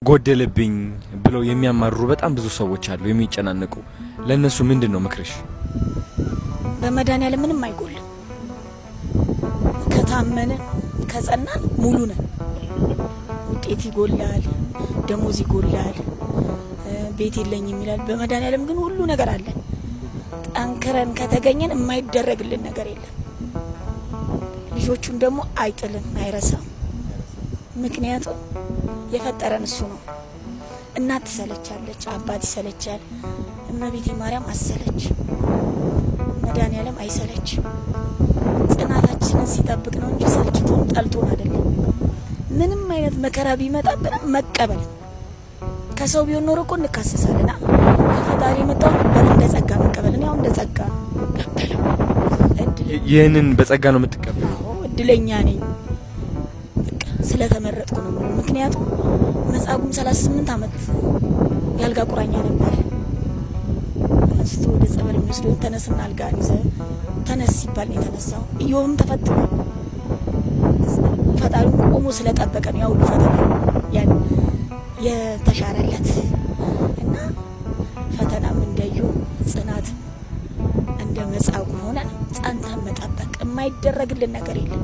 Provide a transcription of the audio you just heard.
ጎደለብኝ ብለው የሚያማሩ በጣም ብዙ ሰዎች አሉ የሚጨናነቁ ለነሱ ምንድነው ምክርሽ? በመድኃኒዓለም ምንም አይጎልም። ከታመነ ከጸናን ሙሉ ነን። ውጤት ይጎላል፣ ደሞዝ ይጎላል፣ ቤት የለኝም ይላል። በመድኃኒዓለም ግን ሁሉ ነገር አለ። ጠንክረን ከተገኘን የማይደረግልን ነገር የለም። ልጆቹን ደግሞ አይጥልም፣ አይረሳም። ምክንያቱም የፈጠረን እሱ ነው። እናት ትሰለቻለች፣ አባት ይሰለቻል፣ እመቤቴ ማርያም አሰለች፣ መድኃኒዓለም አይሰለች። ጽናታችንን ሲጠብቅ ነው እንጂ ሰልችቶን ጠልቶን አይደለም። ምንም አይነት መከራ ቢመጣብን መቀበል። ከሰው ቢሆን ኖሮ እኮ እንካሰሳለን። ከፈጣሪ የመጣው እንደ ጸጋ መቀበል ነው። ያው እንደ ጸጋ ቀበለው። ይሄንን በጸጋ ነው የምትቀበለው? አዎ እድለኛ ነኝ ስለተመረጥኩ ነው። ምክንያቱም መጻጉዕም 38 ዓመት ያልጋ ቁራኛ ነበር። አንስቶ ወደ ጸበል የሚወስደው ተነስና አልጋን ይዘህ ተነስ ሲባል ነው የተነሳው። ኢዮብም ተፈትኖ ፈጣሪው ቆሞ ስለጠበቀ ነው ያው ፈተና ያን የተሻረለት እና ፈተናም እንደዩ ጽናት እንደ መጻጉዕ ሆነን ጸንተን መጠበቅ። የማይደረግልን ነገር የለም።